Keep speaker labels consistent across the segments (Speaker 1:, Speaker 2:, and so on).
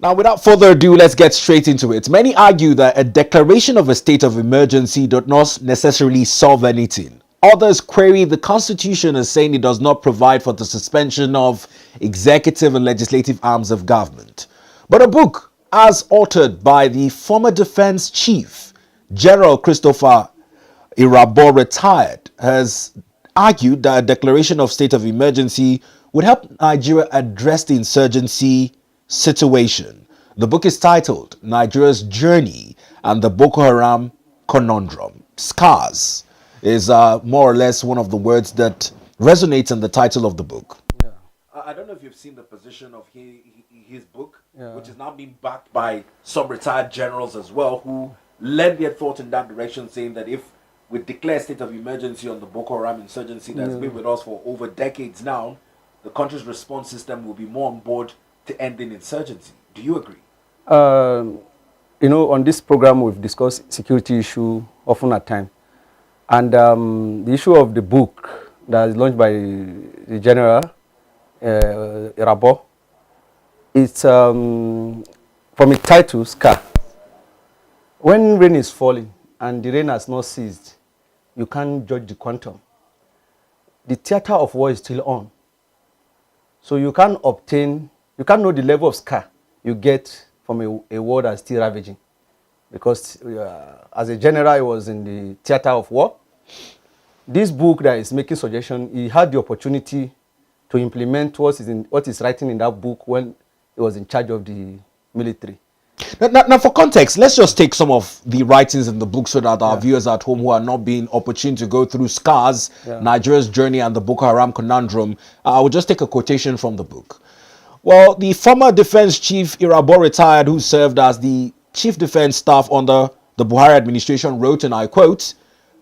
Speaker 1: Now, without further ado, let's get straight into it. Many argue that a declaration of a state of emergency does not necessarily solve anything. Others query the Constitution as saying it does not provide for the suspension of executive and legislative arms of government. But a book, as authored by the former Defense Chief, General Christopher Irabor, retired, has argued that a declaration of state of emergency would help Nigeria address the insurgency situation. The book is titled Nigeria's Journey and the Boko Haram Conundrum. Scars is more or less one of the words that resonates in the title of the book.
Speaker 2: Yeah.
Speaker 1: I don't know if you've seen the position of his book,
Speaker 2: Yeah.
Speaker 1: which is now being backed by some retired generals as well, who led their thought in that direction, saying that if we declare state of emergency on the Boko Haram insurgency that's been with us for over decades now, the country's response system will be more on board to ending insurgency. Do you agree?
Speaker 2: On this program, we've discussed security issue often at times. And the issue of the book that is launched by the General Irabor, it's from its title, Scar. When rain is falling and the rain has not ceased, you can't judge the quantum. The theater of war is still on. So you can't know the level of scar you get from a war that's still ravaging. Because as a general, he was in the theater of war. This book that is making suggestion, he had the opportunity to implement what is writing in that book when he was in charge of the military.
Speaker 1: Now, for context, let's just take some of the writings in the book so that our viewers at home who are not being opportune to go through Scars, Nigeria's Journey and the Boko Haram Conundrum, I will just take a quotation from the book. Well, the former defense chief Irabor, retired, who served as the chief defense staff under the Buhari administration, wrote, and I quote,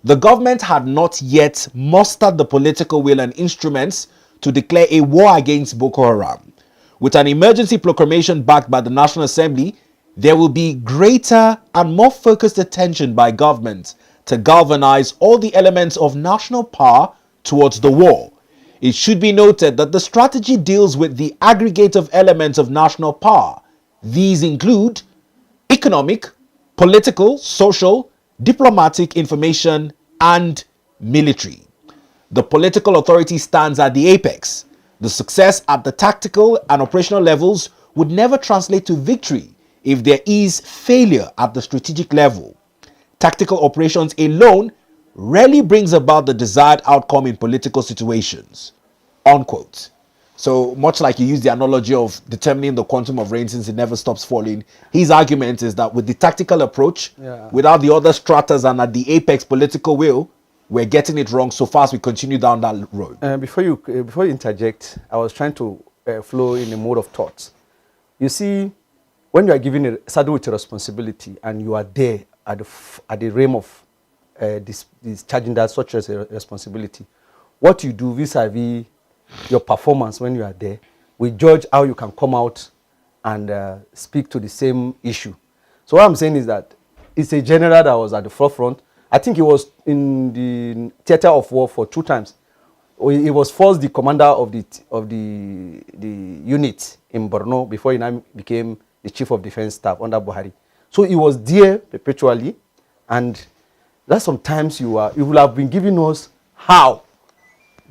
Speaker 1: "The government had not yet mustered the political will and instruments to declare a war against Boko Haram. With an emergency proclamation backed by the National Assembly, there will be greater and more focused attention by government to galvanize all the elements of national power towards the war. It should be noted that the strategy deals with the aggregate of elements of national power. These include economic, political, social, diplomatic, information, and military. The political authority stands at the apex. The success at the tactical and operational levels would never translate to victory if there is failure at the strategic level. Tactical operations alone rarely brings about the desired outcome in political situations." Unquote. So much like you use the analogy of determining the quantum of rain since it never stops falling, his argument is that with the tactical approach, without the other stratas and at the apex political will, we're getting it wrong so far as we continue down that road.
Speaker 2: Before you interject, I was trying to flow in a mode of thought. You see, when you are given saddled with a responsibility and you are there at the realm of discharging that such as a responsibility, what you do vis-a-vis your performance when you are there, we judge how you can come out and speak to the same issue. So what I'm saying is that it's a general that was at the forefront. I think he was in the theater of war for 2 times. He was first the commander of the unit in Borno before he now became the chief of defense staff under Buhari. So he was there perpetually, and that sometimes you will have been giving us how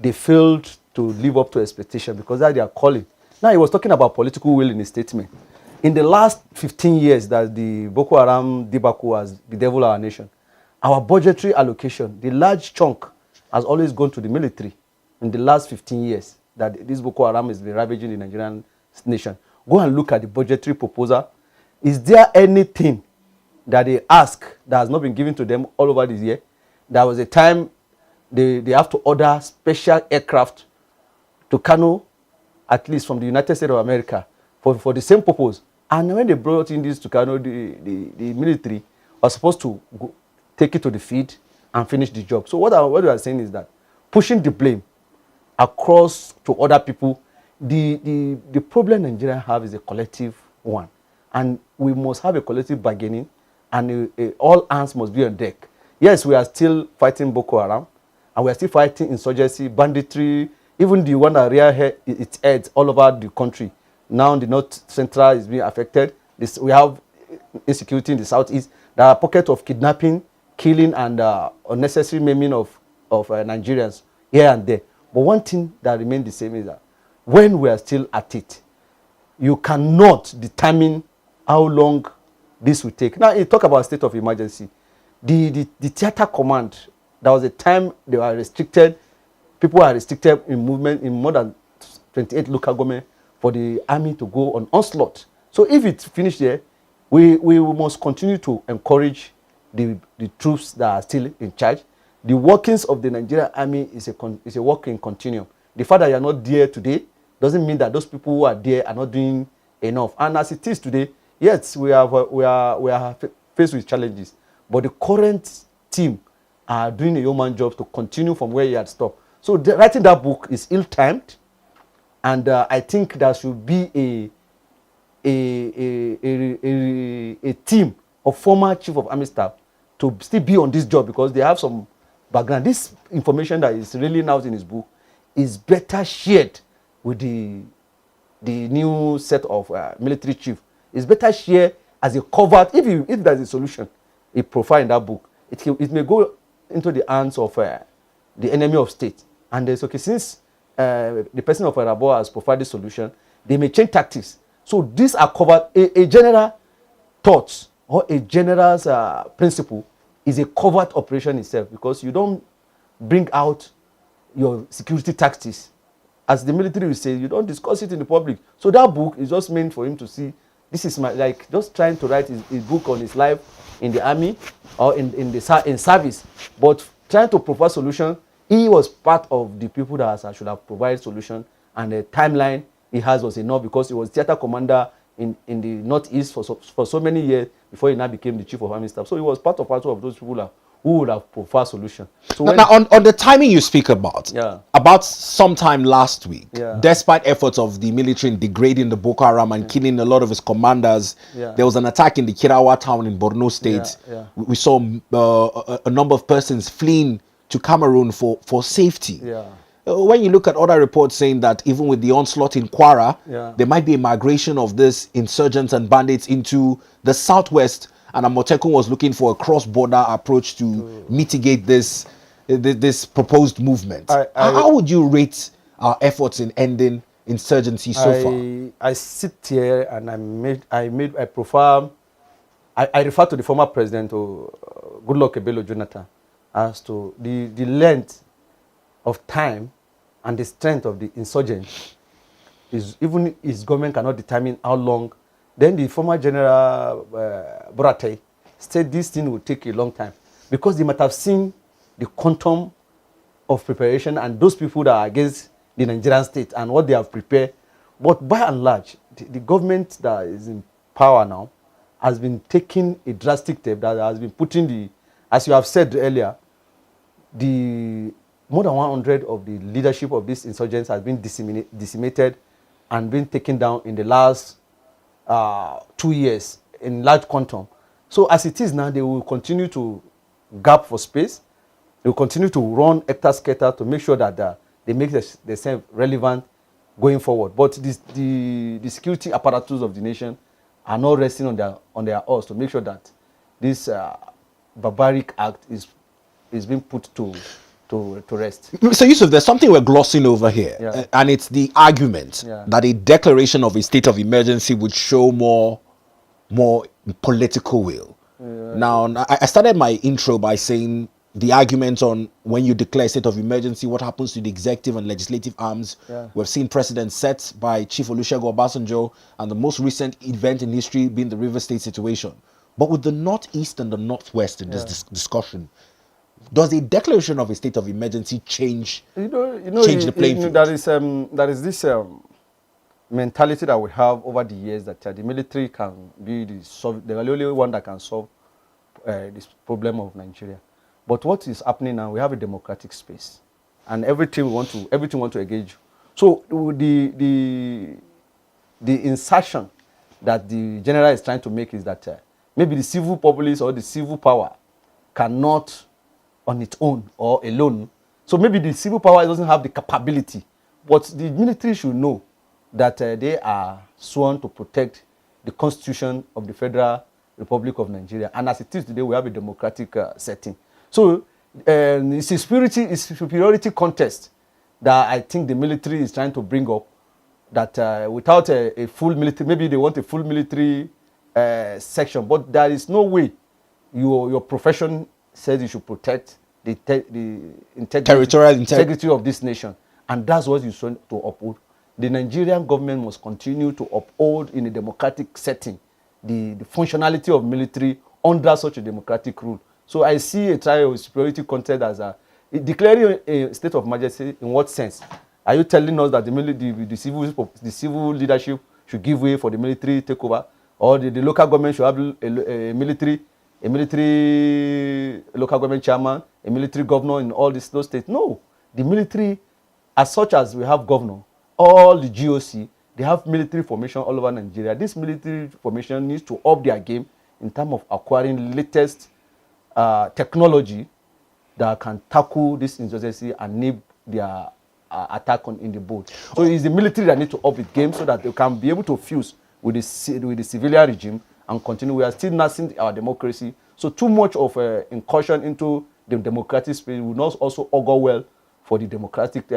Speaker 2: they failed to live up to expectation because that they are calling. Now he was talking about political will in his statement. In the last 15 years that the Boko Haram debacle has bedeviled our nation, our budgetary allocation, the large chunk, has always gone to the military in the last 15 years that this Boko Haram has been ravaging the Nigerian nation. Go and look at the budgetary proposal. Is there anything that they ask that has not been given to them all over this year? There was a time they have to order special aircraft to Kano, at least from the United States of America, for the same purpose. And when they brought in this to Kano, the military was supposed to take it to the field and finish the job. So what we are saying is that pushing the blame across to other people, the problem Nigeria have is a collective one. And we must have a collective bargaining, and all hands must be on deck. Yes, we are still fighting Boko Haram, and we are still fighting insurgency, banditry, even the one that rear its heads all over the country. Now the North Central is being affected. we have insecurity in the southeast. There are pockets of kidnapping, killing, and unnecessary maiming of Nigerians here and there. But one thing that remains the same is that when we are still at it, you cannot determine how long this will take. Now, you talk about state of emergency. The theater command, there was a time they were restricted. People are restricted in movement in more than 28 local government for the army to go on onslaught. So if it's finished there, we must continue to encourage the troops that are still in charge. The workings of the Nigerian army is a working continuum. The fact that you are not there today doesn't mean that those people who are there are not doing enough. And as it is today, yes, we are faced with challenges, but the current team are doing a yeoman job to continue from where you had stopped. So writing that book is ill-timed, and I think there should be a team of former chief of army staff to still be on this job because they have some background. This information that is really now in his book is better shared with the new set of military chief. It's better shared as a covert. If there's a solution, a profile in that book, it may go into the hands of the enemy of state. And there's okay, since the person of Arabo has provided solution, they may change tactics. So these are covered. A general thoughts or a general's principle is a covert operation itself, because you don't bring out your security tactics. As the military will say, you don't discuss it in the public. So that book is just meant for him to see, this is my, like, just trying to write his book on his life in the army or in service, but trying to provide solution. He was part of the people that should have provided solution, and the timeline he has was enough because he was theater commander in the northeast for so many years before he now became the chief of army staff. So he was part of those people who would have provided solution. So
Speaker 1: now on the timing you speak about, about sometime last week, despite efforts of the military in degrading the Boko Haram and killing a lot of his commanders, there was an attack in the Kirawa town in Borno State. We saw a number of persons fleeing to Cameroon for safety. When you look at other reports saying that even with the onslaught in Kwara, there might be a migration of these insurgents and bandits into the southwest, and Amotekun was looking for a cross-border approach to mitigate this proposed movement. How would you rate our efforts in ending insurgency so far?
Speaker 2: I sit here and I refer to the former president, Goodluck Ebele Jonathan, as to the length of time and the strength of the insurgents. Even his government cannot determine how long. Then the former General Boratey said this thing will take a long time because they might have seen the quantum of preparation and those people that are against the Nigerian state and what they have prepared. But by and large, the government that is in power now has been taking a drastic step that has been putting as you have said earlier, the more than 100 of the leadership of these insurgents has been decimated and been taken down in the last 2 years in large quantum. So as it is now, they will continue to gap for space. They will continue to run hectare-scatter to make sure that they make themselves relevant going forward. But the security apparatus of the nation are not resting on their oars to make sure that this barbaric act is being put to rest.
Speaker 1: So Yusuf, there's something we're glossing over here, and it's the argument that a declaration of a state of emergency would show more political will. Now, I started my intro by saying the argument on when you declare a state of emergency, what happens to the executive and legislative arms. We've seen precedents set by Chief Olusegun Obasanjo, and the most recent event in history being the River State situation. But with the Northeast and the Northwest in this discussion, does a declaration of a state of emergency change the playing field?
Speaker 2: There is this mentality that we have over the years that the military can be the only one that can solve this problem of Nigeria. But what is happening now? We have a democratic space, and everything want to engage. So the insertion that the general is trying to make is that maybe the civil populace or the civil power cannot on its own or alone. So maybe the civil power doesn't have the capability, but the military should know that they are sworn to protect the Constitution of the Federal Republic of Nigeria. And as it is today, we have a democratic setting. So it's a superiority contest that I think the military is trying to bring up, that without a full military, maybe they want a full military section, but there is no way your profession says you should protect the
Speaker 1: territorial
Speaker 2: integrity of this nation. And that's what you want to uphold. The Nigerian government must continue to uphold in a democratic setting the functionality of military under such a democratic rule. So I see a trial of superiority contest as declaring a state of emergency. In what sense? Are you telling us that the civil leadership should give way for the military takeover, or the local government should have a military local government chairman, a military governor in all those states? No, the military, as such as we have governor, all the GOC, they have military formation all over Nigeria. This military formation needs to up their game in terms of acquiring latest technology that can tackle this insurgency and nib their attack in the boat. So it's the military that need to up its game so that they can be able to fuse with the civilian regime and continue. We are still nursing our democracy. So too much of incursion into the democratic space will not also augur well for the democratic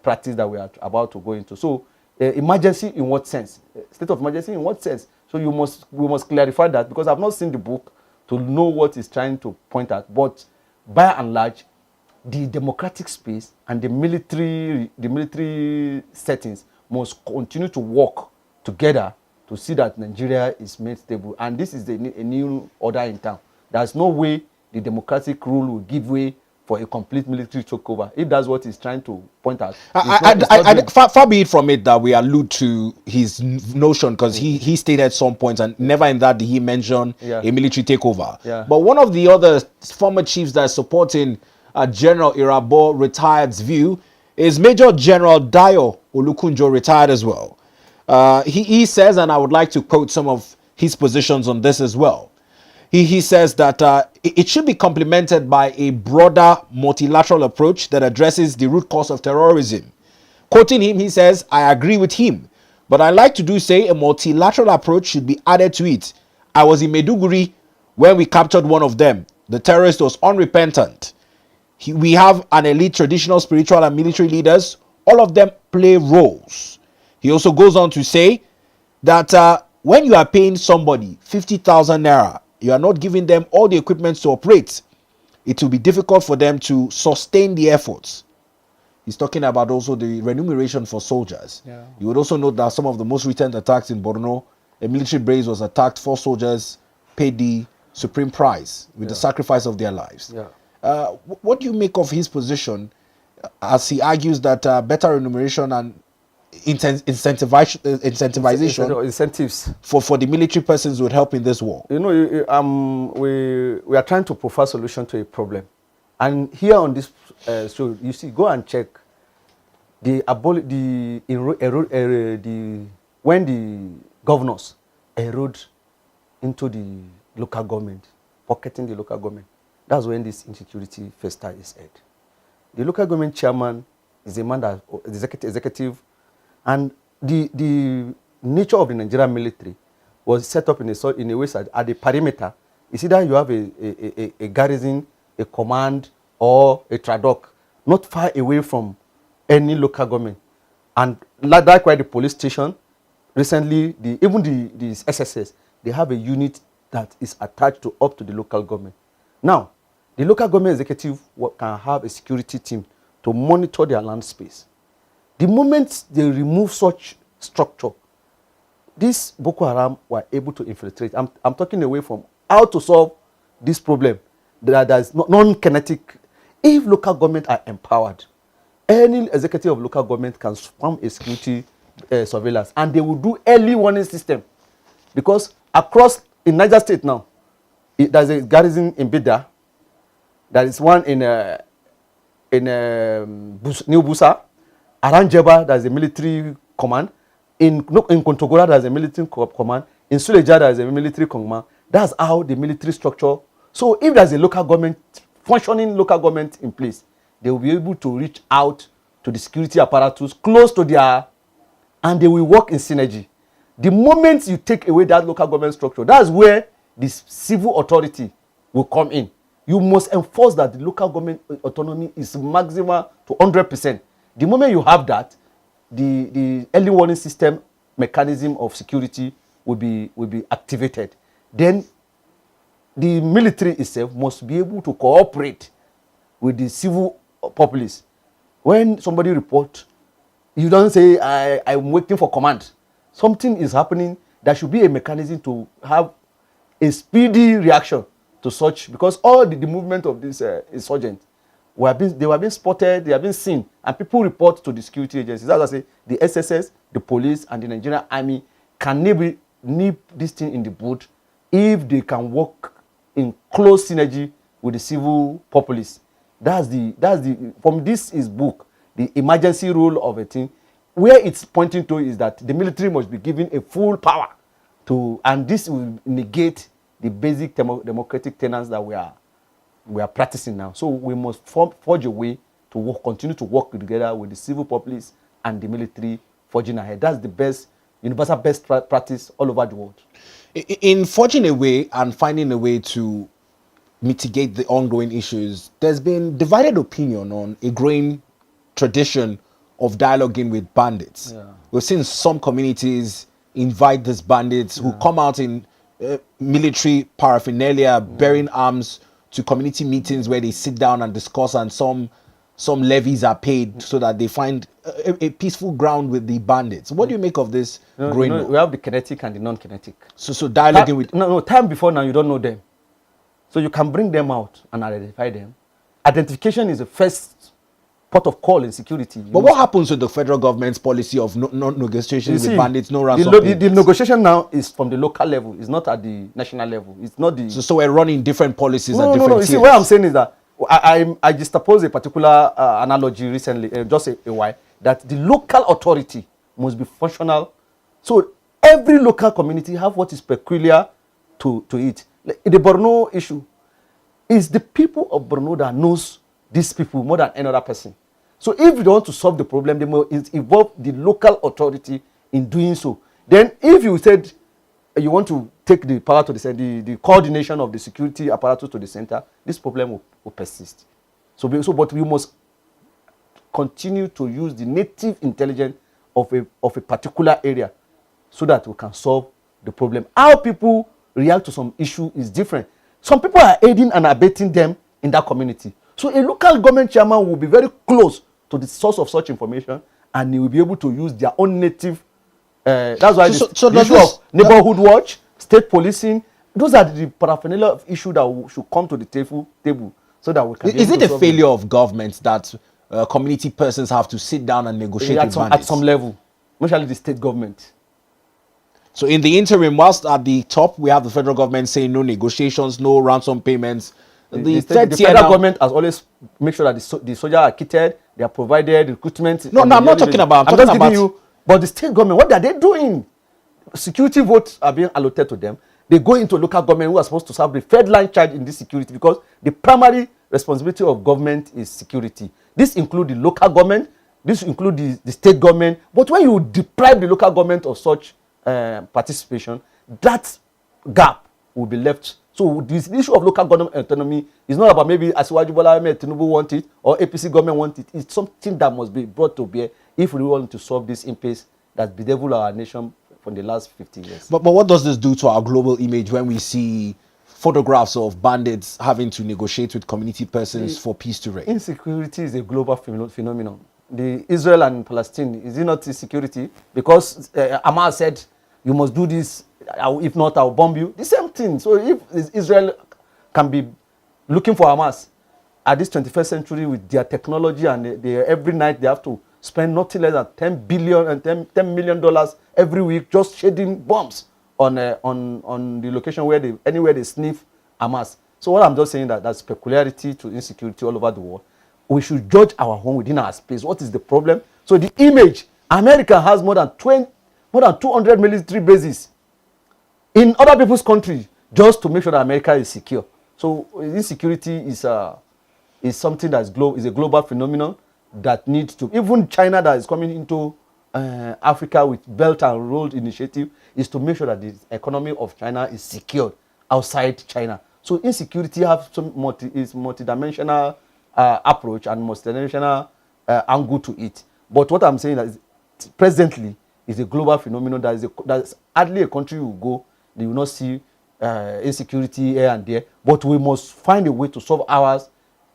Speaker 2: practice that we are about to go into. So emergency in what sense? State of emergency in what sense? So we must clarify that, because I've not seen the book to know what it's trying to point at. But by and large, the democratic space and the military settings must continue to work together to see that Nigeria is made stable. And this is a new order in town. There's no way the democratic rule will give way for a complete military takeover. If that's what he's trying to point out.
Speaker 1: Far be it from it that we allude to his notion, because he stated at some point, and never in that did he mention a military takeover.
Speaker 2: Yeah.
Speaker 1: But one of the other former chiefs that is supporting General Irabo retired's view is Major General Dayo Olukunjo, retired as well. He says, and I would like to quote some of his positions on this as well. He says that it should be complemented by a broader multilateral approach that addresses the root cause of terrorism. Quoting him, he says, I agree with him, but I like to say a multilateral approach should be added to it. I was in Maiduguri when we captured one of them. The terrorist was unrepentant. We have an elite traditional, spiritual, and military leaders. All of them play roles. He also goes on to say that when you are paying somebody 50,000 naira, you are not giving them all the equipment to operate. It will be difficult for them to sustain the efforts. He's talking about also the remuneration for soldiers.
Speaker 2: Yeah.
Speaker 1: You would also note that some of the most recent attacks in Borno, a military base was attacked. 4 soldiers paid the supreme price with the sacrifice of their lives.
Speaker 2: Yeah.
Speaker 1: What do you make of his position as he argues that better remuneration and incentivization
Speaker 2: incentives
Speaker 1: for the military persons would help in this war?
Speaker 2: You know, we are trying to provide solution to a problem, and here on this show, you see, go and check when the governors erode into the local government, pocketing the local government. That's when this insecurity fester is heard. The local government chairman is a man that executive. And the nature of the Nigerian military was set up in a way that at the perimeter, it's either you have a garrison, a command, or a tradoc, not far away from any local government. And likewise, the police station, recently, even the SSS, they have a unit that is attached up to the local government. Now, the local government executive can have a security team to monitor their land space. The moment they remove such structure, these Boko Haram were able to infiltrate. I'm talking away from how to solve this problem. There's non-kinetic. If local government are empowered, any executive of local government can form a security surveillance, and they will do early warning system. Because across in Niger State now, there's a garrison in Bida, there is one in New Busa. Around Jeba, there's a military command. In Kontogora, there's a military command. In Suleja, there's a military command. That's how the military structure. So if there's a local government, functioning local government in place, they will be able to reach out to the security apparatus close to their, and they will work in synergy. The moment you take away that local government structure, that's where the civil authority will come in. You must enforce that the local government autonomy is maximum to 100%. The moment you have that, the early warning system mechanism of security will be activated. Then the military itself must be able to cooperate with the civil populace. When somebody reports, you don't say, I'm waiting for command. Something is happening. There should be a mechanism to have a speedy reaction to such, because all the movement of these insurgents, they were being spotted, they have been seen, and people report to the security agencies. As I say, the SSS, the police, and the Nigerian army can nip this thing in the bud if they can work in close synergy with the civil populace. That's the from this is book, the emergency rule of a thing. Where it's pointing to is that the military must be given a full power to, and this will negate the basic democratic tenets that we are practicing now. So we must forge a way to continue to work together with the civil populace and the military, forging ahead. That's the best, universal best practice all over the world.
Speaker 1: In forging a way and finding a way to mitigate the ongoing issues, there's been divided opinion on a growing tradition of dialoguing with bandits. Yeah. We've seen some communities invite these bandits who come out in military paraphernalia, bearing arms, to community meetings where they sit down and discuss, and some levies are paid so that they find a peaceful ground with the bandits. What do you make of this growing?
Speaker 2: We have the kinetic and the non-kinetic.
Speaker 1: So dialoguing with...
Speaker 2: No, time before now, you don't know them. So you can bring them out and identify them. Identification is the first port of call in security.
Speaker 1: But what happens with the federal government's policy of no negotiations with bandits, no ransom payments?
Speaker 2: The negotiation now is from the local level. It's not at the national level. It's not the...
Speaker 1: So we're running different policies at different tiers.
Speaker 2: You see, what I'm saying is that I just proposed a particular analogy recently, just a while, that the local authority must be functional. So every local community have what is peculiar to it. Like the Borno issue, is the people of Borno that knows these people more than any other person. So if you want to solve the problem, they must involve the local authority in doing so. Then if you said you want to take the power to the center, the coordination of the security apparatus to the center, this problem will persist. But we must continue to use the native intelligence of a particular area so that we can solve the problem. How people react to some issue is different. Some people are aiding and abetting them in that community. So a local government chairman will be very close to the source of such information, and he will be able to use their own native. That's why the issue of neighborhood watch, state policing, those are the paraphernalia issue that should come to the table so that we can.
Speaker 1: Is it a failure of government that community persons have to sit down and negotiate with bandits?
Speaker 2: At some level, especially the state government.
Speaker 1: So in the interim, whilst at the top we have the federal government saying no negotiations, no ransom payments, the
Speaker 2: federal government has always make sure that the soldiers are kitted, they are provided recruitment.
Speaker 1: No, I'm not talking about.
Speaker 2: I'm just giving you. But the state government, what are they doing? Security votes are being allocated to them. They go into local government who are supposed to serve the third line charge in this security, because the primary responsibility of government is security. This includes the local government, this includes the state government. But when you deprive the local government of such participation, that gap will be left. So this issue of local government autonomy is not about maybe Asiwaju Bola Ahmed Tinubu want it or APC government want it. It's something that must be brought to bear if we want to solve this impasse that bedeviled our nation for the last 50 years.
Speaker 1: But what does this do to our global image when we see photographs of bandits having to negotiate with community persons for peace to reign?
Speaker 2: Insecurity is a global phenomenon. The Israel and Palestine, is it not insecurity? Because Hamas said, you must do this, if not, I'll bomb you. The same thing. So if Israel can be looking for Hamas at this 21st century with their technology, and every night they have to spend nothing less than $10 million every week just shading bombs on the location where anywhere they sniff Hamas. So what I'm just saying that's peculiarity to insecurity all over the world. We should judge our home within our space. What is the problem? So the image, America has more than 200 military bases in other people's countries just to make sure that America is secure. So insecurity is something that is a global phenomenon that needs to, even China that is coming into Africa with Belt and Road Initiative is to make sure that the economy of China is secured outside China. So insecurity has some multidimensional approach and multidimensional angle to it. But what I'm saying is presently is a global phenomenon that's hardly a country will go, they will not see insecurity here and there. But we must find a way to solve ours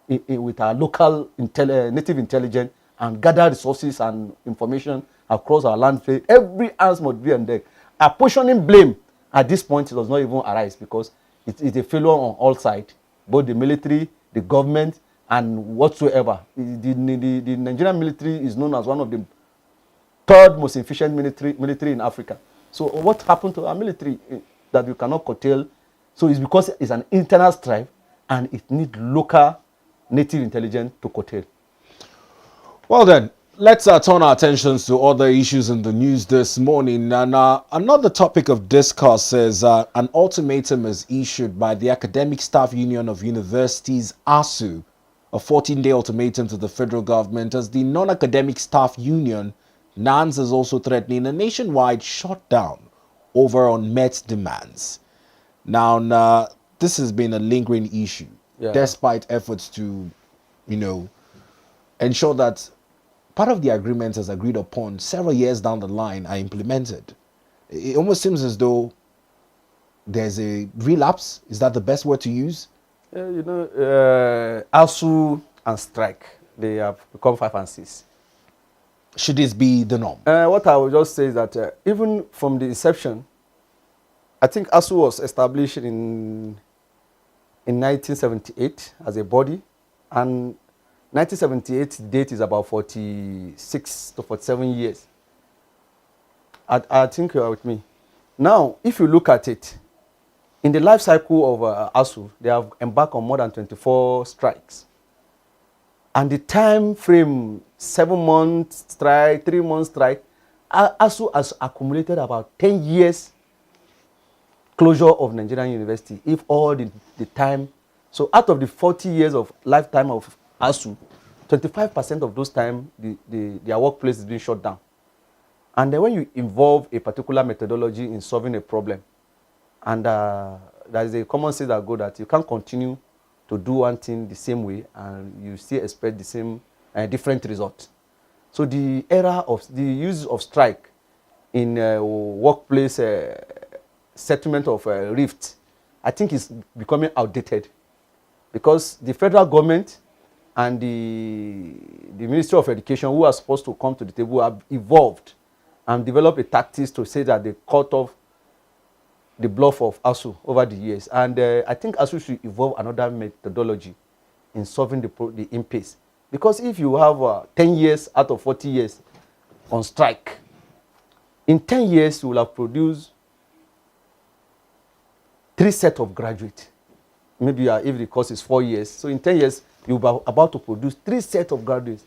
Speaker 2: with our local native intelligence and gather resources and information across our land. Every hands must be on deck. Apportioning blame at this point does not even arise because it's a failure on all sides, both the military, the government, and whatsoever. The Nigerian military is known as one of the third most efficient military in Africa. So what happened to our military that you cannot curtail? So it's because it's an internal strife and it needs local native intelligence to curtail.
Speaker 1: Well then, let's turn our attentions to other issues in the news this morning. And another topic of discourse is an ultimatum is issued by the Academic Staff Union of Universities, ASUU, a 14-day ultimatum to the federal government, as the non-academic staff union, NANS, is also threatening a nationwide shutdown over unmet demands. Now, this has been a lingering issue, despite efforts to, ensure that part of the agreements as agreed upon several years down the line are implemented. It almost seems as though there's a relapse. Is that the best word to use?
Speaker 2: ASUU and strike, they have become 5 and 6.
Speaker 1: Should this be the norm?
Speaker 2: What I would just say is that even from the inception, I think ASUU was established in 1978 as a body, and 1978 date is about 46 to 47 years. I think you are with me. Now, if you look at it, in the life cycle of ASUU, they have embarked on more than 24 strikes. And the time frame, 7-month strike, 3-month strike, ASUU has accumulated about 10 years closure of Nigerian university, if all the time. So out of the 40 years of lifetime of ASUU, 25% of those time, their workplace is being shut down. And then when you involve a particular methodology in solving a problem, and there is a common sense that go that you can't continue to do one thing the same way and you still expect the same different result. So the era of the use of strike in workplace settlement of rift, I think is becoming outdated, because the federal government and the Ministry of Education, who are supposed to come to the table, have evolved and developed a tactics to say that they cut off the bluff of ASUU over the years. And I think ASUU should evolve another methodology in solving the impasse. Because if you have 10 years out of 40 years on strike, in 10 years you will have produced 3 sets of graduates. Maybe if the course is 4 years, so in 10 years you will be about to produce 3 sets of graduates.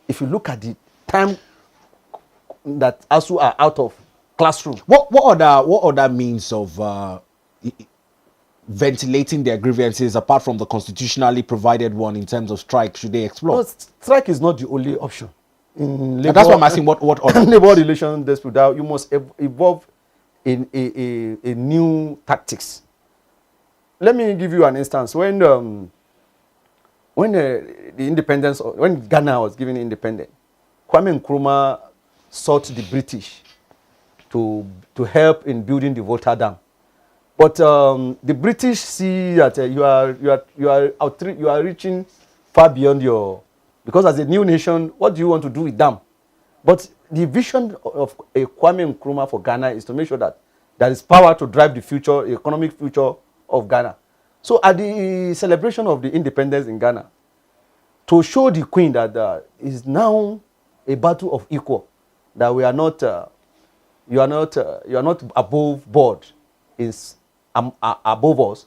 Speaker 2: If you look at the time that ASUU are out of classroom.
Speaker 1: What other means of ventilating their grievances apart from the constitutionally provided one in terms of strike should they explore?
Speaker 2: No, strike is not the only option. In labor,
Speaker 1: that's what I'm asking. What other
Speaker 2: labor relations dispute, you must evolve in a new tactics. Let me give you an instance. When the independence, when Ghana was given independence, Kwame Nkrumah sought the British to help in building the Volta Dam. But the British see that you are reaching far beyond your, because as a new nation, what do you want to do with them? But the vision of a Kwame Nkrumah for Ghana is to make sure that there is power to drive the future, the economic future of Ghana. So at the celebration of the independence in Ghana, to show the Queen that is now a battle of equal, that we are not, you are not above board, is above us.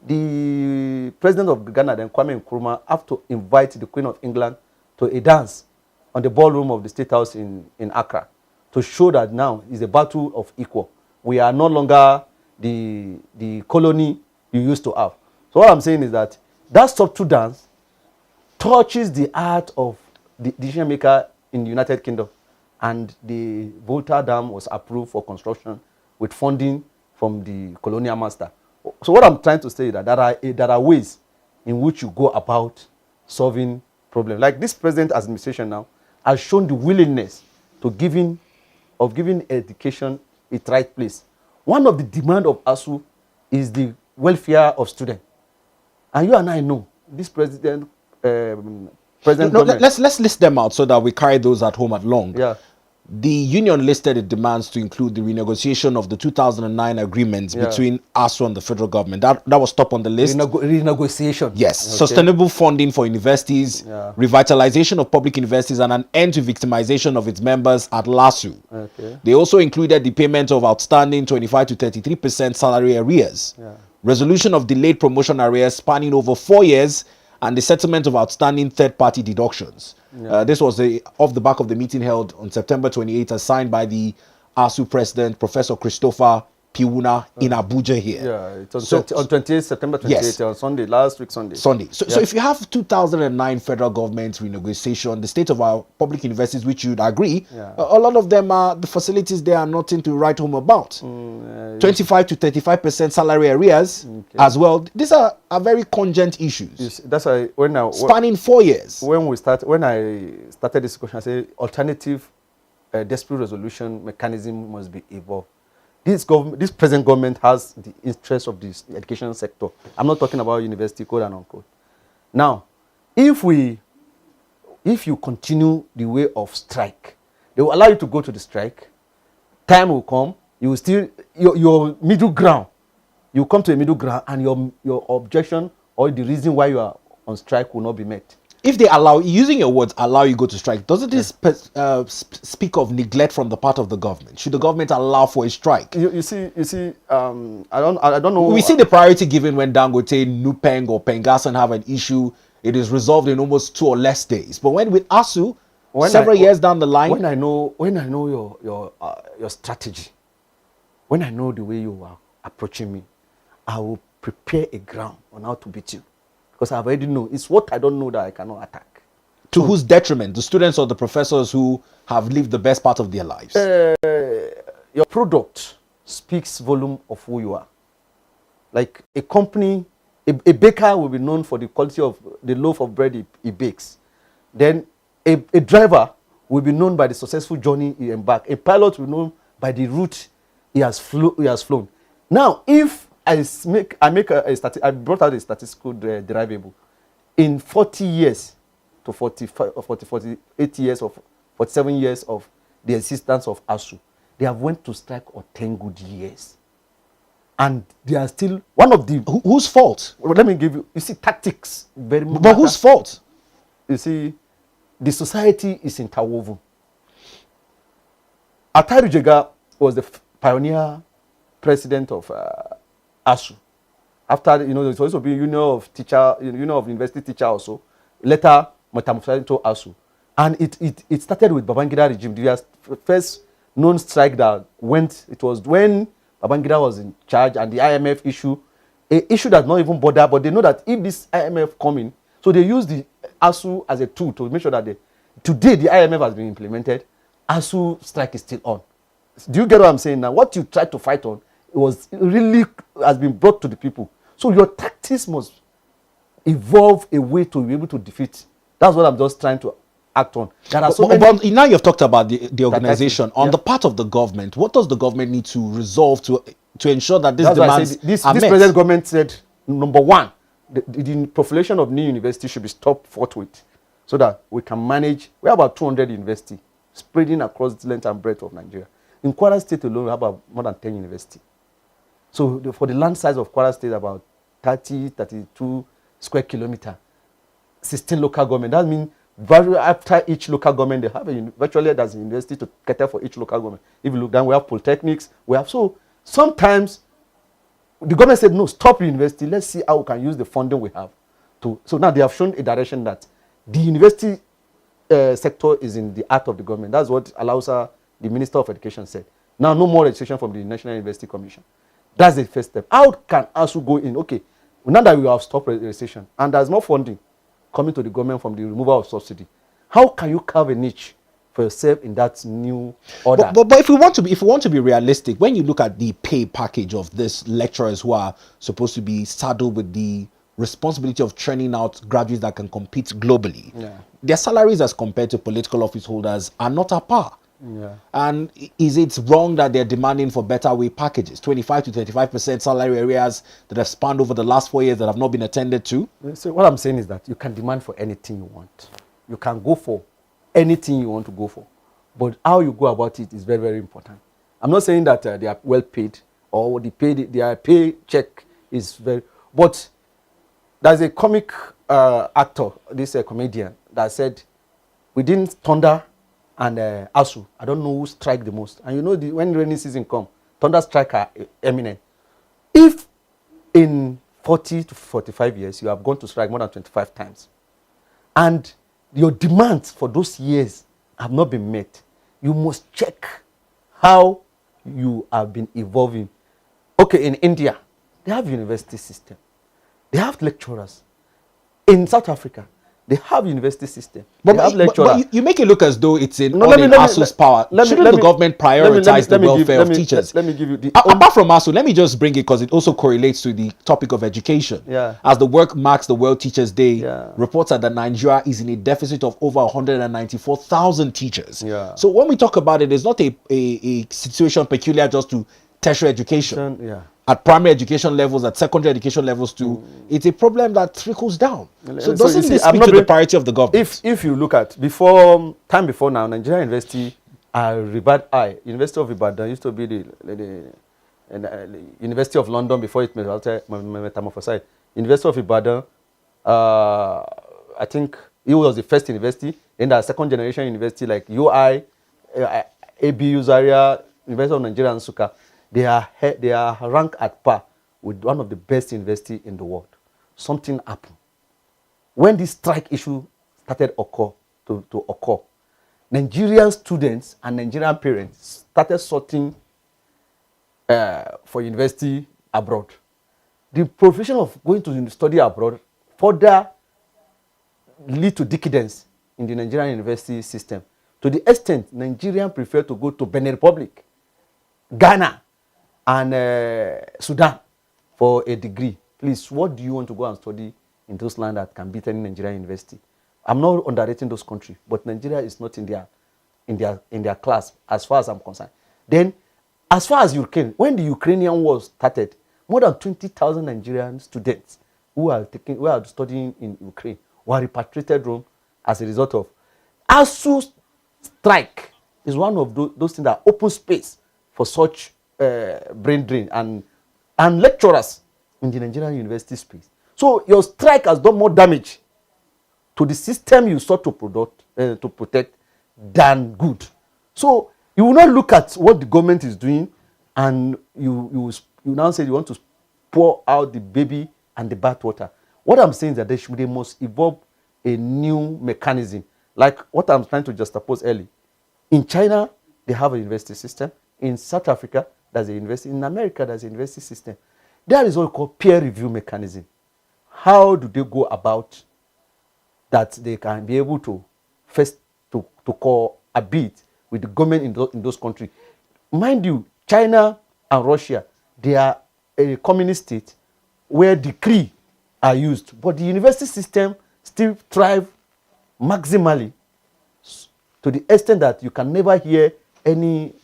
Speaker 2: The president of Ghana, then Kwame Nkrumah, have to invite the Queen of England to a dance on the ballroom of the State House in Accra, to show that now is a battle of equal. We are no longer the colony you used to have. So what I'm saying is that subtle dance touches the heart of the decision maker in the United Kingdom. and the Volta Dam was approved for construction with funding from the colonial master. So what I'm trying to say is that there are ways in which you go about solving problems. Like this present administration now has shown the willingness to giving education its right place. One of the demands of ASUU is the welfare of students. And you and I know this present government.
Speaker 1: Let's list them out so that we carry those at home along.
Speaker 2: Yeah.
Speaker 1: The union listed its demands to include the renegotiation of the 2009 agreements between ASUU and the federal government. That was top on the list.
Speaker 2: Renegotiation.
Speaker 1: Yes.
Speaker 2: Okay.
Speaker 1: Sustainable funding for universities, revitalization of public universities, and an end to victimization of its members at LASU.
Speaker 2: Okay.
Speaker 1: They also included the payment of outstanding 25 to 33% salary arrears, resolution of delayed promotion arrears spanning over 4 years, and the settlement of outstanding third-party deductions. This was off the back of the meeting held on September 28th, as signed by the ASUU president, Professor Christopher Piwuna, in Abuja here.
Speaker 2: Yeah, it's on 28th, September 28th, on Sunday, last week Sunday.
Speaker 1: So if you have 2009 federal government renegotiation, the state of our public universities, which you'd agree, a lot of them are, the facilities there are nothing to write home about. 25 to 35% salary arrears as well. These are very congent issues.
Speaker 2: Yes, that's why
Speaker 1: spanning 4 years.
Speaker 2: When I started this discussion, I said alternative dispute resolution mechanism must be evolved. This present government has the interest of the education sector. I'm not talking about university, quote and unquote. Now, if you continue the way of strike, they will allow you to go to the strike. Time will come. You will still your middle ground. You come to a middle ground, and your objection or the reason why you are on strike will not be met.
Speaker 1: If they allow, using your words, allow you go to strike, doesn't this speak of neglect from the part of the government? Should the government allow for a strike?
Speaker 2: You see, I don't know.
Speaker 1: We see the priority given when Dangote, Nupeng, or Pengasan have an issue. It is resolved in almost 2 or less days. But when with ASUU, several years down the line,
Speaker 2: when I know your strategy, when I know the way you are approaching me, I will prepare a ground on how to beat you. Because I already know. It's what I don't know that I cannot attack.
Speaker 1: To whose detriment? The students or the professors who have lived the best part of their lives?
Speaker 2: Your product speaks volume of who you are. Like a company, a baker will be known for the quality of the loaf of bread he bakes. Then a driver will be known by the successful journey he embarked. A pilot will be known by the route he has flown. Now, if I brought out a statistical derivable. In 40 years to 48 years or 47 years of the existence of ASUU, they have went to strike for 10 good years. And they are still one of the...
Speaker 1: Whose fault?
Speaker 2: Well, let me give you... You see, tactics very much...
Speaker 1: But whose fault?
Speaker 2: You see, the society is interwoven. Atari Jega was the pioneer president of... ASUU. After, there's also been union of university teacher also. Later, metamorphosed to ASUU. And it started with Babangida regime. The first known strike that went, it was when Babangida was in charge and the IMF an issue that not even bother, but they know that if this IMF coming, so they use the ASUU as a tool to make sure that today the IMF has been implemented, ASUU strike is still on. Do you get what I'm saying now? What you try to fight on, has been brought to the people. So your tactics must evolve a way to be able to defeat. That's what I'm just trying to act on. There are
Speaker 1: but now you've talked about the organization. On the part of the government, what does the government need to resolve to ensure that these demands are met?
Speaker 2: This present government said, number one, the proliferation of new universities should be stopped forthwith so that we can manage. We have about 200 universities spreading across the length and breadth of Nigeria. In Kwara State alone, we have about more than 10 universities. So for the land size of Kwara State, about 32 square kilometer, 16 local government. That means after each local government, they have virtually there's a university to cater for each local government. If you look down, we have polytechnics. So sometimes the government said, no, stop university. Let's see how we can use the funding we have. So now they have shown a direction that the university sector is in the heart of the government. That's what allows the Minister of Education said. Now, no more registration from the National University Commission. That's the first step. How can ASUU go in? Okay, now that we have stopped registration and there's more funding coming to the government from the removal of subsidy, how can you carve a niche for yourself in that new order.
Speaker 1: But if we want to be realistic, when you look at the pay package of these lecturers who are supposed to be saddled with the responsibility of churning out graduates that can compete globally, their salaries as compared to political office holders are not at par. And is it wrong that they're demanding for better wage packages, 25 to 35% salary areas that have spanned over the last 4 years that have not been attended to?
Speaker 2: So what I'm saying is that you can demand for anything you want. You can go for anything you want to go for. But how you go about it is very, very important. I'm not saying that they are well paid or their pay check is very... But there's a comic actor, this comedian, that said, within Thunder and ASUU, I don't know who strike the most. And you know, when rainy season come, Thunder strike are eminent. If in 40 to 45 years, you have gone to strike more than 25 times, and your demands for those years have not been met, you must check how you have been evolving. Okay, in India, they have university system. They have lecturers. In South Africa, they have university system. They have lecturers.
Speaker 1: But you make it look as though it's in ASUU's power. Shouldn't the government prioritize the welfare of teachers?
Speaker 2: Let me give you the...
Speaker 1: Apart from ASUU, let me just bring it because it also correlates to the topic of education. As the work marks the World Teachers Day, reports are that Nigeria is in a deficit of over 194,000 teachers. So when we talk about it, it's not a situation peculiar just to tertiary education. At primary education levels, at secondary education levels too, it's a problem that trickles down. So doesn't this speak to the priority of the government?
Speaker 2: If you look at before now, Nigerian University revered high. University of Ibadan used to be the University of London before it metamorphosed. University of Ibadan, I think it was the first university. Then the second generation university like UI, ABU Zaria, University of Nigeria and Nsukka. They are ranked at par with one of the best universities in the world. Something happened. When this strike issue started to occur, Nigerian students and Nigerian parents started sorting for university abroad. The profession of going to study abroad further lead to decadence in the Nigerian university system. To the extent Nigerians prefer to go to Benin Republic, Ghana, and Sudan for a degree. Please, what do you want to go and study in those lands that can beat any Nigerian university? I'm not underrating those countries, but Nigeria is not in their class as far as I'm concerned. Then, as far as Ukraine, when the Ukrainian war started, more than 20,000 Nigerian students who are studying in Ukraine were repatriated home as a result of ASUU strike. Is one of those things that open space for such brain drain and lecturers in the Nigerian university space. So your strike has done more damage to the system you sought to protect than good. So you will not look at what the government is doing and you now say you want to pour out the baby and the bathwater. What I'm saying is that they must evolve a new mechanism, like what I'm trying to juxtapose early. In China, they have a university system. In South Africa, there's a university. In America, there's a university system. There is what we call peer review mechanism. How do they go about that they can be able to first to cohabit with the government in those countries? Mind you, China and Russia, they are a communist state where decree are used, but the university system still thrive maximally to the extent that you can never hear any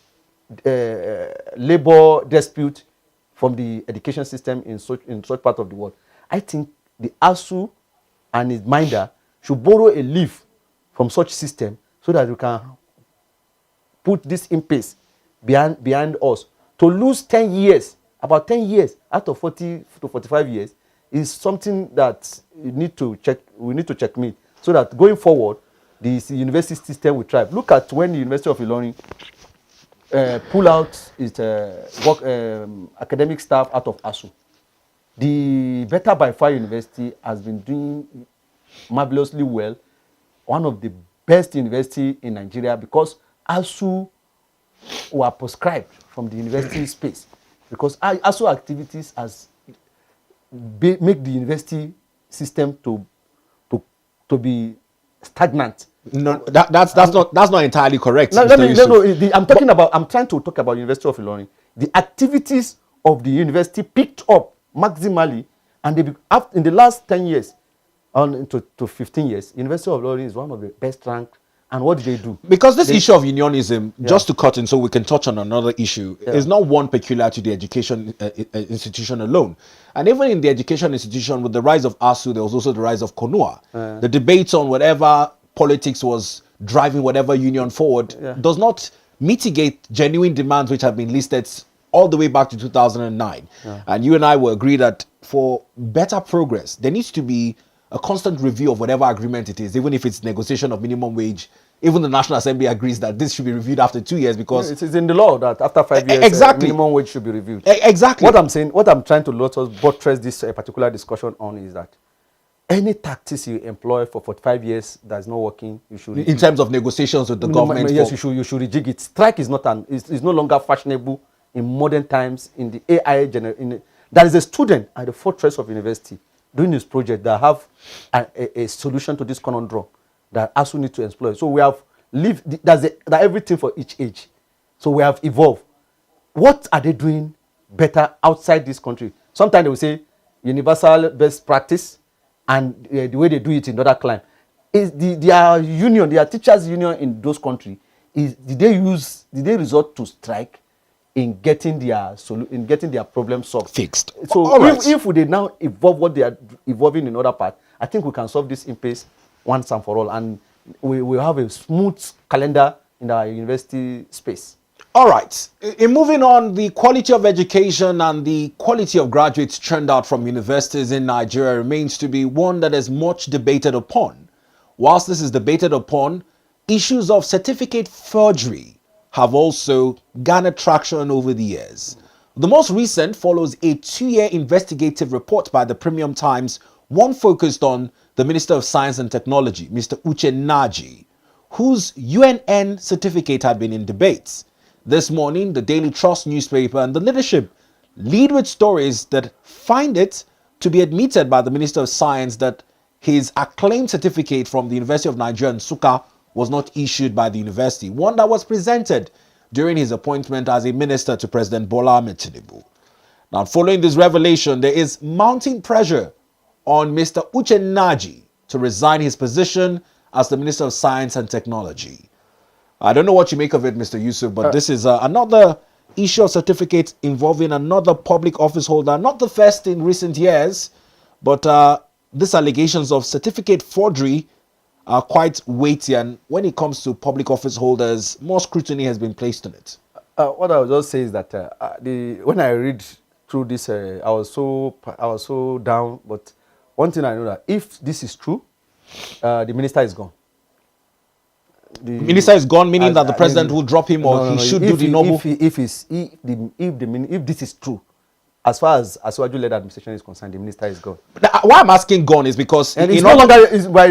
Speaker 2: labor dispute from the education system in such part of the world. I think the ASUU and its minder should borrow a leaf from such system so that we can put this in place behind us. To lose 10 years, about 10 years out of 40 to 45 years is something that we need to checkmate so that going forward, the university system will thrive. Look at when the University of Ilorin pull out its academic staff out of ASUU. The Better by Far University has been doing marvelously well, one of the best university in Nigeria, because ASUU were proscribed from the university space, because ASUU activities has make the university system to be stagnant
Speaker 1: No, that's not entirely correct.
Speaker 2: No,
Speaker 1: Mr. Yusuf.
Speaker 2: I'm trying to talk about University of Ilorin. The activities of the university picked up maximally, and in the last 10 years, on to 15 years, University of Ilorin is one of the best ranked. And what do they do?
Speaker 1: Because this issue of unionism, just to cut in so we can touch on another issue, is not one peculiar to the education institution alone. And even in the education institution, with the rise of ASUU, there was also the rise of KONUA. The debates on whatever politics was driving whatever union forward does not mitigate genuine demands which have been listed all the way back to 2009. And you and I will agree that for better progress, there needs to be a constant review of whatever agreement it is, even if it's negotiation of minimum wage. Even the National Assembly agrees that this should be reviewed after 2 years because
Speaker 2: it is in the law that after 5 years,
Speaker 1: exactly,
Speaker 2: minimum wage should be reviewed.
Speaker 1: Exactly.
Speaker 2: What I'm trying to let us buttress this particular discussion on is that any tactics you employ for 45 years that's not working, you should
Speaker 1: in terms of negotiations with the government.
Speaker 2: Yes, you should rejig it. Strike is is no longer fashionable in modern times. In the AI there is a student at the fortress of university doing this project that have a solution to this conundrum that ASUU need to explore. So we have lived, that's everything for each age. So we have evolved. What are they doing better outside this country? Sometimes they will say universal best practice and the way they do it in other climes. Is their teachers union in those countries, did they resort to strike in getting their problem solved?
Speaker 1: Fixed.
Speaker 2: So if they now evolve what they are evolving in other parts, I think we can solve this impasse once and for all, and we will have a smooth calendar in our university space.
Speaker 1: All right. In moving on, the quality of education and the quality of graduates churned out from universities in Nigeria remains to be one that is much debated upon. Whilst this is debated upon, issues of certificate forgery have also garnered traction over the years. The most recent follows a 2-year investigative report by the Premium Times, one focused on the Minister of Science and Technology, Mr. Uche Nnaji, whose UNN certificate had been in debates. This morning, the Daily Trust newspaper and the leadership lead with stories that find it to be admitted by the Minister of Science that his acclaimed certificate from the University of Nigeria, Nsukka, was not issued by the university, one that was presented during his appointment as a minister to President Bola Ahmed Tinubu. Now, following this revelation, there is mounting pressure on Mr. Uche Nnaji to resign his position as the Minister of Science and Technology. I don't know what you make of it, Mr. Yusuf, but this is another issue of certificates involving another public office holder, not the first in recent years, but these allegations of certificate forgery are quite weighty, and when it comes to public office holders, more scrutiny has been placed on it.
Speaker 2: What I would just say is that when I read through this, I was so down, but one thing I know that if this is true, the minister is gone. The
Speaker 1: minister is gone, meaning that the president will drop him, or he should do the normal.
Speaker 2: If this is true, as far as ASUU-led administration is concerned, the minister is gone.
Speaker 1: Why I'm asking gone is because
Speaker 2: and it's no longer is by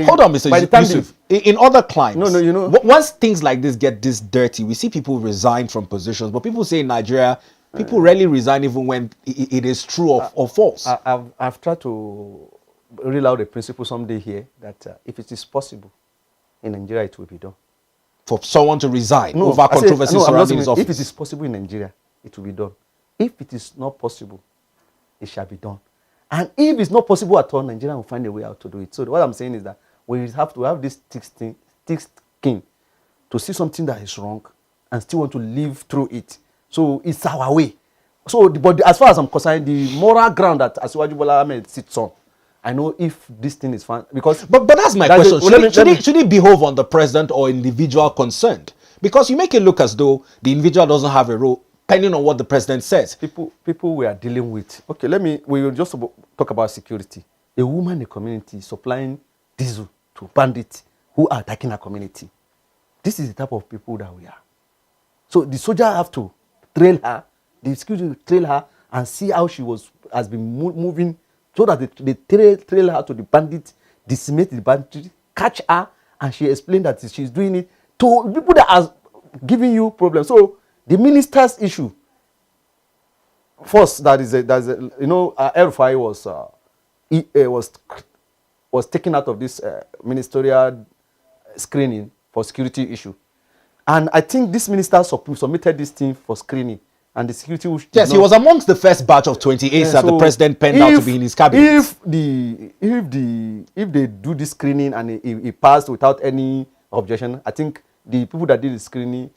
Speaker 1: hold on, Mr. Yusuf. In other climes,
Speaker 2: you know,
Speaker 1: once things like this get this dirty, we see people resign from positions. But people say in Nigeria, people rarely resign even when it is true or false.
Speaker 2: I've tried to reel out a principle someday here that if it is possible in Nigeria, it will be done.
Speaker 1: For someone to resign over controversies surrounding his office.
Speaker 2: If it is possible in Nigeria, it will be done. If it is not possible, it shall be done. And if it's not possible at all, Nigeria will find a way out to do it. So what I'm saying is that we have to have this thick skin to see something that is wrong and still want to live through it. So it's our way. So, but as far as I'm concerned, the moral ground that Asiwaju Bola Ahmed sits on, I know if this thing is fine because.
Speaker 1: But that's my question. Should it behove on the president or individual concerned? Because you make it look as though the individual doesn't have a role, depending on what the president says.
Speaker 2: People we are dealing with. Okay, we will just talk about security. A woman in the community supplying diesel to bandits who are attacking our community. This is the type of people that we are. So the soldier have to trail her, the security will trail her and see how she has been moving, so that they trail her to the bandit, decimate the bandit, catch her, and she explained that she's doing it to people that are giving you problems. So the minister's issue, first, El-Rufai was taken out of this ministerial screening for security issue. And I think this minister submitted this thing for screening. And the security...
Speaker 1: Yes, he was amongst the first batch of 28 that the president penned out to be in his cabinet.
Speaker 2: If they do this screening and it passed without any objection, I think the people that did the screening...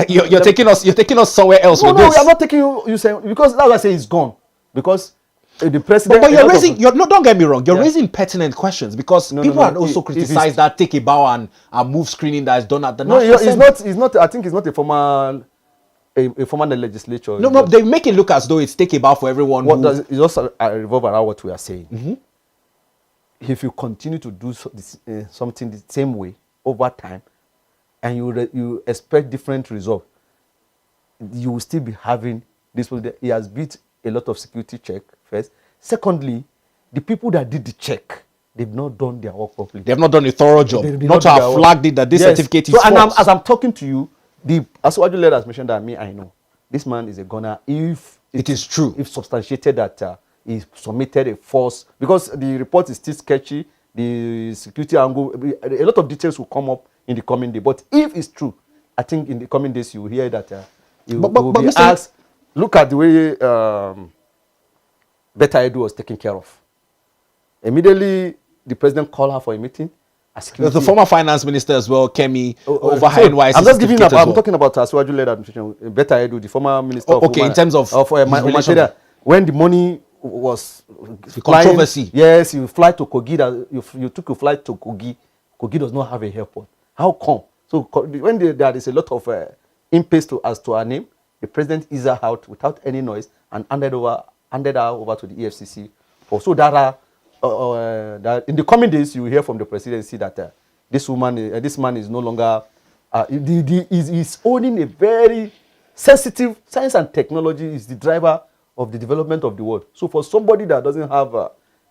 Speaker 1: you're taking us somewhere else with this.
Speaker 2: No, I'm not taking you saying... Because that's why I say it's gone. Because the president...
Speaker 1: But you're raising... don't get me wrong. You're raising pertinent questions because people had also criticized that take a bow and move screening that is done at the National Assembly.
Speaker 2: It's not... I think it's not a formal... A formal legislature.
Speaker 1: No, they make it look as though it's take a bow for everyone.
Speaker 2: It's also revolve around what we are saying. If you continue to do something the same way over time, and you expect different results, you will still be having this. He has beat a lot of security check first. Secondly, the people that did the check, they've not done their work properly.
Speaker 1: They've not done a thorough job. Not to have flagged it that this certificate is false.
Speaker 2: And as I'm talking to you, the ASUU leader has mentioned that I know this man is a gunner. If
Speaker 1: it is true,
Speaker 2: if substantiated that he submitted a false, because the report is still sketchy, the security angle, a lot of details will come up in the coming day. But if it's true, I think in the coming days you will hear that you will be asked. Look at the way Beta Edu was taken care of. Immediately, the president called her for a meeting.
Speaker 1: The former finance minister as well, Kemi, over her NYC.
Speaker 2: I'm just giving I'm talking about ASUU-led administration. Beta Edu, the former minister.
Speaker 1: In terms of
Speaker 2: material, when the money was
Speaker 1: the controversy.
Speaker 2: Yes, you fly to Kogi. You took a flight to Kogi. Kogi does not have a airport. How come? So when there is a lot of impasse as to her name, the president eased her out without any noise and handed her over to the EFCC. So that in the coming days you will hear from the presidency that this man is no longer is owning a very sensitive science and technology is the driver of the development of the world. So for somebody that doesn't have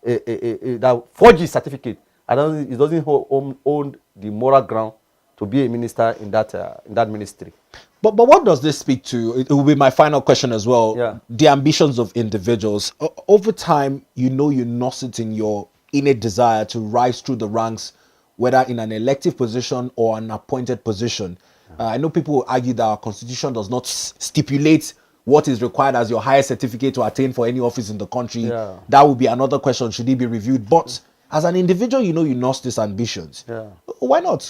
Speaker 2: that forgery certificate, it doesn't own the moral ground to be a minister in that ministry.
Speaker 1: But what does this speak to? It will be my final question as well.
Speaker 2: Yeah.
Speaker 1: The ambitions of individuals. Over time, you nurse it in your innate desire to rise through the ranks, whether in an elective position or an appointed position. I know people will argue that our constitution does not stipulate what is required as your highest certificate to attain for any office in the country.
Speaker 2: Yeah.
Speaker 1: That would be another question. Should it be reviewed? But as an individual, you nurse these ambitions.
Speaker 2: Yeah.
Speaker 1: Why not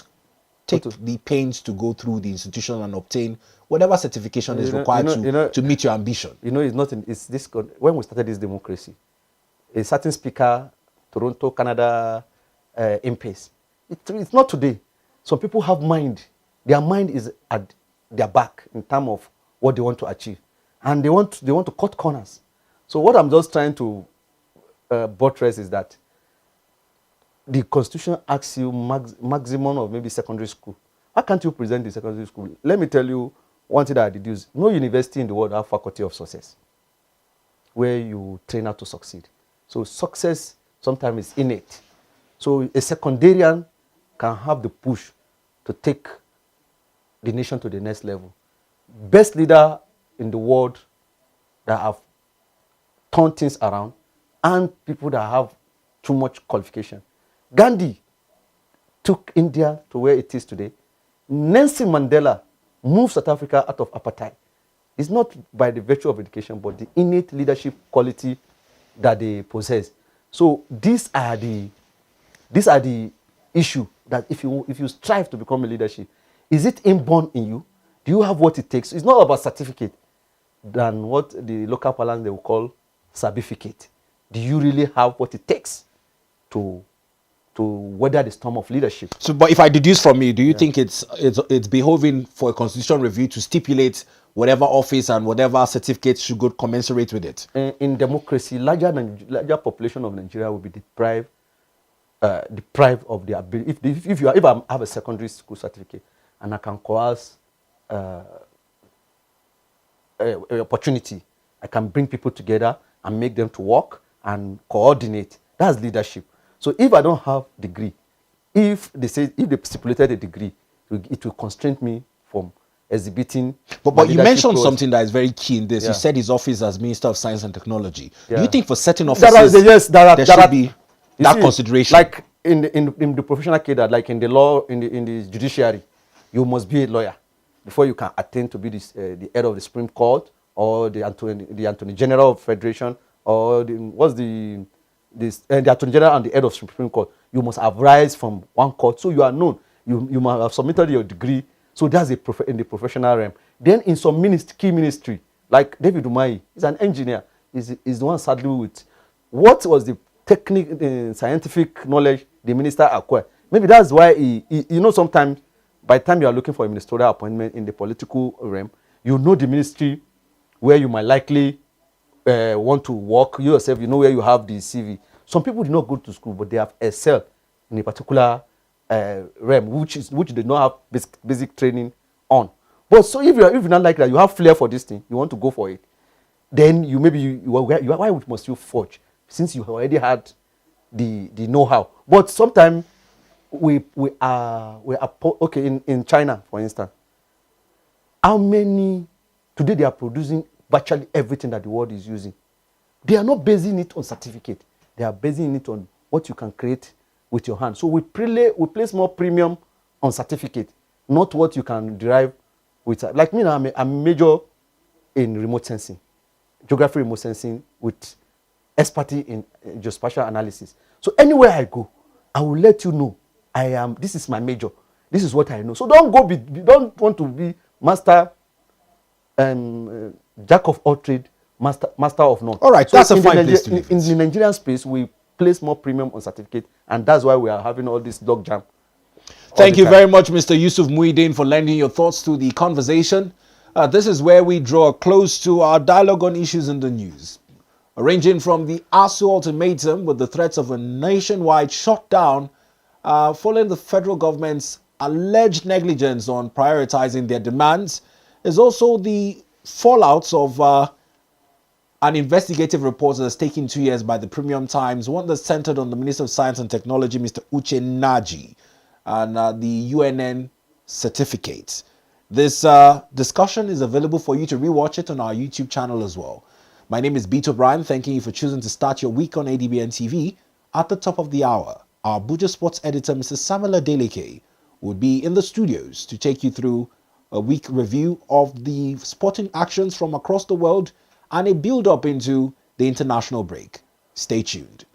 Speaker 1: take the pains to go through the institution and obtain whatever certification is required to meet your ambition?
Speaker 2: When we started this democracy, a certain speaker, Toronto, Canada, impasse. It's not today. Some people have mind. Their mind is at their back in terms of what they want to achieve. And they want to cut corners. So what I'm just trying to buttress is that the constitution asks you maximum of maybe secondary school. Why can't you present the secondary school? Let me tell you one thing that I deduce. No university in the world have faculty of success where you train how to succeed. So success sometimes is innate. So a secondarian can have the push to take the nation to the next level. Best leader in the world that have turned things around and people that have too much qualification. Gandhi took India to where it is today. Nelson Mandela moved South Africa out of apartheid. It's not by the virtue of education, but the innate leadership quality that they possess. So these are the issue that if you strive to become a leadership, is it inborn in you? Do you have what it takes? It's not about certificate than what the local parlance they will call certificate. Do you really have what it takes to weather the storm of leadership?
Speaker 1: So, but if I deduce from me, do you think it's behoving for a constitutional review to stipulate whatever office and whatever certificate should go commensurate with it?
Speaker 2: In democracy, larger population of Nigeria will be deprived of the ability. If I have a secondary school certificate and I can coerce an opportunity, I can bring people together and make them to work and coordinate. That's leadership. So if I don't have degree, if they stipulated a degree, it will constrain me from exhibiting.
Speaker 1: But you mentioned something that is very key in this. You said his office as Minister of Science and Technology. Do you think for certain offices there should be that consideration?
Speaker 2: Like in the professional cadre, like in the law, in the judiciary, you must be a lawyer before you can attain to be the head of the Supreme Court or the Attorney General of Federation or the Attorney General and the head of Supreme Court. You must have rise from one court, so you are known. You must have submitted your degree. So that's in the professional realm. Then in some key ministry, like David Umahi, he's an engineer. He's the one saddled with what was the scientific knowledge the minister acquired. Maybe that's why sometimes by the time you are looking for a ministerial appointment in the political realm, you know the ministry where you might likely want to work. You yourself, you know where you have the CV. Some people do not go to school, but they have excelled in a particular realm, which they don't have basic training on. But so if you're not like that, you have flair for this thing, you want to go for it, then why must you forge? Since you already had the know-how. But sometimes we are okay in China, for instance. How many today they are producing virtually everything that the world is using? They are not basing it on certificate. They are basing it on what you can create with your hand. So we place more premium on certificate, not what you can derive with. Like me now, I'm a major in remote sensing, geography remote sensing with expertise in geospatial analysis. So anywhere I go, I will let you know this is my major. This is what I know. So don't want to be master jack of all trade, master of none.
Speaker 1: All right, so that's a fine place to
Speaker 2: leave. In the Nigerian space, we place more premium on certificate, and that's why we are having all this log jam.
Speaker 1: Thank you very much, Mr. Yusuf Mudiyeen, for lending your thoughts to the conversation. This is where we draw close to our dialogue on issues in the news, ranging from the ASUU ultimatum with the threats of a nationwide shutdown following the federal government's alleged negligence on prioritizing their demands, is also the fallouts of an investigative report that's taken 2 years by the Premium Times, one that's centered on the Minister of Science and Technology, Mr. Uche Nnaji, and the UNN certificate. This discussion is available for you to rewatch it on our YouTube channel as well. My name is Beto Brian, thanking you for choosing to start your week on ADBN TV. At the top of the hour, our Abuja Sports editor, Mr. Samuel Adeleke, would be in the studios to take you through a week review of the sporting actions from across the world and a build-up into the international break. Stay tuned.